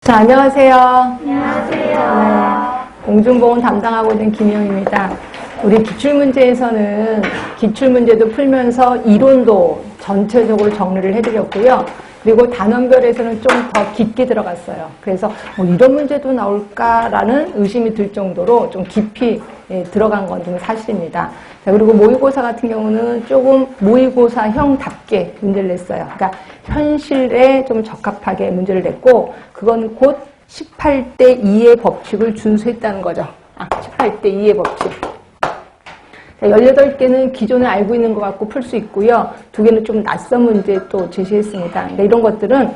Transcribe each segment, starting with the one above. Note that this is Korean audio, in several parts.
자, 안녕하세요. 안녕하세요. 공중보건 담당하고 있는 김희영입니다. 우리 기출문제에서는 기출문제도 풀면서 이론도 전체적으로 정리를 해드렸고요. 그리고 단원별에서는 좀 더 깊게 들어갔어요. 그래서 이런 문제도 나올까라는 의심이 들 정도로 좀 깊이 들어간 건 좀 사실입니다. 자, 그리고 모의고사 같은 경우는 조금 모의고사형답게 문제를 냈어요. 그러니까 현실에 좀 적합하게 문제를 냈고, 그건 곧 18대 2의 법칙을 준수했다는 거죠. 18대 2의 법칙. 자, 18개는 기존에 알고 있는 것 같고 풀 수 있고요. 2개는 좀 낯선 문제 또 제시했습니다. 그러니까 이런 것들은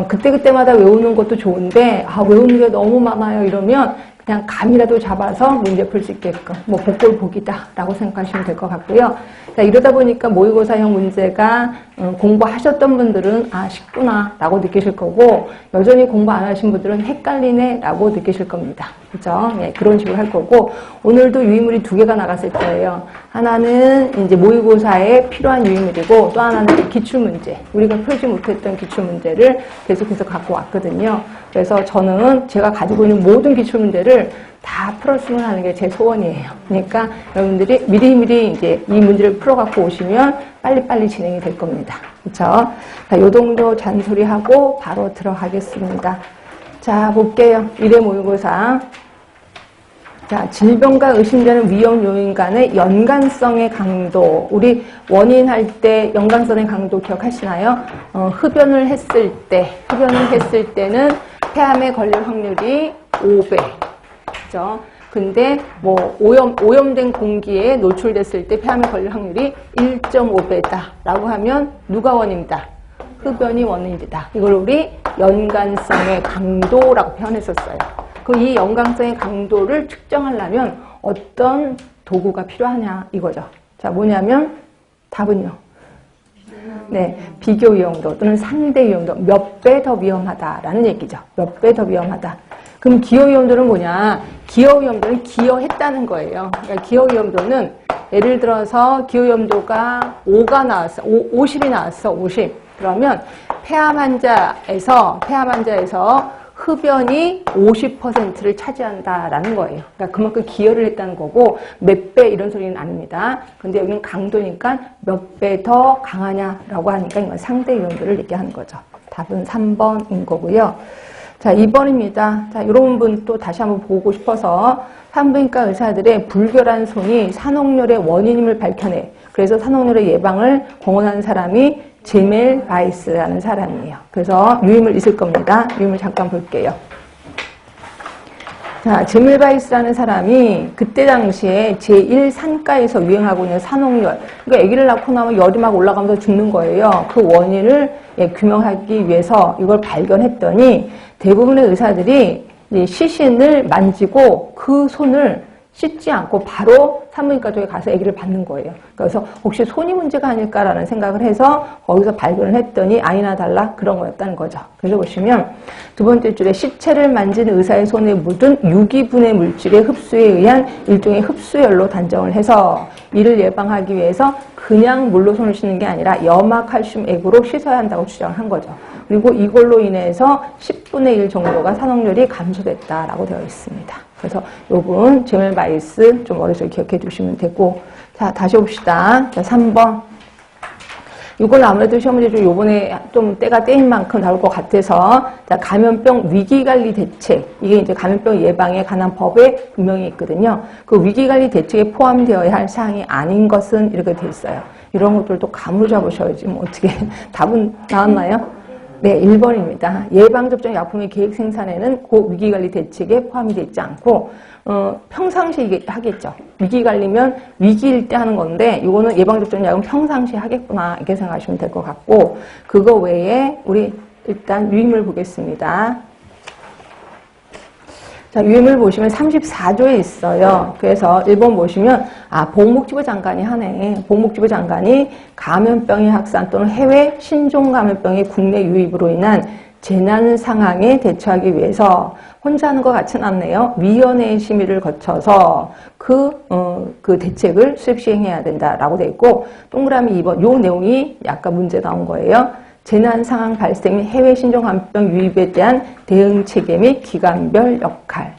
그때그때마다 외우는 것도 좋은데 외우는 게 너무 많아요 이러면 그냥 감이라도 잡아서 문제 풀 수 있게끔 복골복이다 라고 생각하시면 될 것 같고요. 자, 이러다 보니까 모의고사형 문제가 공부하셨던 분들은 쉽구나 라고 느끼실 거고, 여전히 공부 안 하신 분들은 헷갈리네 라고 느끼실 겁니다. 그죠? 네, 그런 식으로 할 거고, 오늘도 유의물이 2개가 나갔을 거예요. 하나는 이제 모의고사에 필요한 유의물이고, 또 하나는 기출문제, 우리가 풀지 못했던 기출문제를 계속해서 갖고 왔거든요. 그래서 저는 제가 가지고 있는 모든 기출문제를 다 풀었으면 하는 게 제 소원이에요. 그러니까 여러분들이 미리미리 이제 이 문제를 풀어갖고 오시면 빨리빨리 진행이 될 겁니다. 그렇죠? 자, 요 정도 잔소리하고 바로 들어가겠습니다. 자, 볼게요. 1회 모의고사. 자, 질병과 의심되는 위험 요인 간의 연관성의 강도. 우리 원인 할 때 연관성의 강도 기억하시나요? 흡연을 했을 때는 폐암에 걸릴 확률이 5배. 그죠? 근데 오염된 공기에 노출됐을 때 폐암에 걸릴 확률이 1.5배다. 라고 하면 누가 원인이다? 흡연이 원인이다. 이걸 우리 연관성의 강도라고 표현했었어요. 이 연관성의 강도를 측정하려면 어떤 도구가 필요하냐 이거죠. 자, 뭐냐면 답은요. 네, 비교 위험도 또는 상대 위험도 몇 배 더 위험하다라는 얘기죠. 몇 배 더 위험하다. 그럼 기여 위험도는 뭐냐? 기여 위험도는 기여했다는 거예요. 그러니까 기여 위험도는 예를 들어서 기여 위험도가 5가 나왔어. 50이 나왔어. 50. 그러면 폐암 환자에서 흡연이 50%를 차지한다라는 거예요. 그러니까 그만큼 기여를 했다는 거고, 몇 배 이런 소리는 아닙니다. 근데 여기는 강도니까 몇 배 더 강하냐라고 하니까 이건 상대 위험도를 얘기하는 거죠. 답은 3번인 거고요. 자, 2번입니다. 자, 이런 분 또 다시 한번 보고 싶어서 산부인과 의사들의 불결한 손이 산후우열의 원인임을 밝혀내. 그래서 산후우열의 예방을 공언하는 사람이 제멜 바이스라는 사람이에요. 그래서 유의물 있을 겁니다. 유의물 잠깐 볼게요. 자, 제멜 바이스라는 사람이 그때 당시에 제1산과에서 유행하고 있는 산후우열, 그러니까 아기를 낳고 나면 열이 막 올라가면서 죽는 거예요. 그 원인을 규명하기 위해서 이걸 발견했더니 대부분의 의사들이 시신을 만지고 그 손을 씻지 않고 바로 산부인과 쪽에 가서 아기를 받는 거예요. 그래서 혹시 손이 문제가 아닐까라는 생각을 해서 거기서 발견을 했더니 아니나 달라 그런 거였다는 거죠. 그래서 보시면 두 번째 줄에 시체를 만진 의사의 손에 묻은 유기분해 물질의 흡수에 의한 일종의 흡수열로 단정을 해서 이를 예방하기 위해서 그냥 물로 손을 씻는 게 아니라 염화칼슘 액으로 씻어야 한다고 주장을 한 거죠. 그리고 이걸로 인해서 10분의 1 정도가 산후우열이 감소됐다라고 되어 있습니다. 그래서 요분 제멜 바이스 좀 머릿속에 기억해 두시면 되고, 자, 다시 봅시다. 자, 3번. 이건 아무래도 시험 문제 중 요번에 좀 때가 때인 만큼 나올 것 같아서, 자, 감염병 위기관리 대책. 이게 이제 감염병 예방에 관한 법에 분명히 있거든요. 그 위기관리 대책에 포함되어야 할 사항이 아닌 것은 이렇게 돼 있어요. 이런 것들도 감으로 잡으셔야지 어떻게 답은 나왔나요? 네, 1번입니다. 예방접종 약품의 계획 생산에는 그 위기관리 대책에 포함이 되어 있지 않고, 평상시에 하겠죠. 위기관리면 위기일 때 하는 건데, 이거는 예방접종 약은 평상시에 하겠구나, 이렇게 생각하시면 될 것 같고, 그거 외에 우리 일단 유의물 보겠습니다. 자, 유의물 보시면 34조에 있어요. 그래서 1번 보시면, 보건복지부 장관이 하네. 보건복지부 장관이 감염병의 확산 또는 해외 신종 감염병의 국내 유입으로 인한 재난 상황에 대처하기 위해서 혼자 하는 것 같진 않네요. 위원회의 심의를 거쳐서 그 대책을 수립 시행해야 된다라고 돼 있고, 동그라미 2번, 요 내용이 약간 문제 나온 거예요. 재난 상황 발생 및 해외 신종감염병 유입에 대한 대응 체계 및 기관별 역할.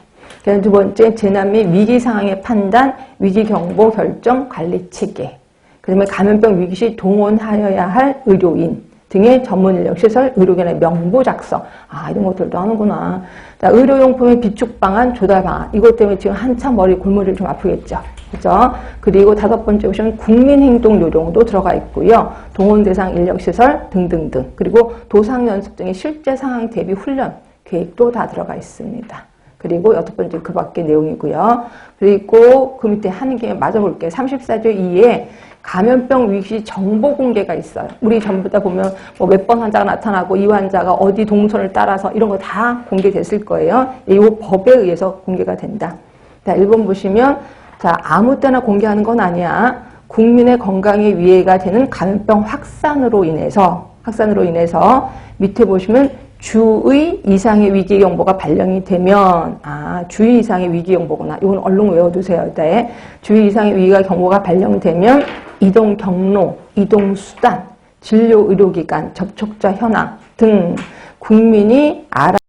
두 번째, 재난 및 위기 상황의 판단, 위기 경보 결정 관리 체계. 그다음에 감염병 위기 시 동원하여야 할 의료인 등의 전문 인력 시설, 의료견의 명부 작성. 이런 것들도 하는구나. 자, 의료용품의 비축 방안, 조달 방안. 이것 때문에 지금 한참 골머리를 좀 아프겠죠. 그죠? 그리고 다섯 번째 보시면 국민행동 요령도 들어가 있고요. 동원 대상 인력 시설 등등등. 그리고 도상 연습 등의 실제 상황 대비 훈련 계획도 다 들어가 있습니다. 그리고 여섯 번째 그 밖의 내용이고요. 그리고 그 밑에 하는 게 맞아볼게요. 34조 2에 감염병 위기 정보 공개가 있어요. 우리 전부 다 보면 몇 번 환자가 나타나고 이 환자가 어디 동선을 따라서 이런 거 다 공개됐을 거예요. 이 법에 의해서 공개가 된다. 자, 1번 보시면 자, 아무 때나 공개하는 건 아니야. 국민의 건강에 위해가 되는 감염병 확산으로 인해서 밑에 보시면 주의 이상의 위기 경보가 발령이 되면 주의 이상의 위기 경보구나. 이건 얼른 외워두세요. 네. 주의 이상의 위기 경보가 발령되면 이동 경로, 이동 수단, 진료 의료기관, 접촉자 현황 등 국민이 알아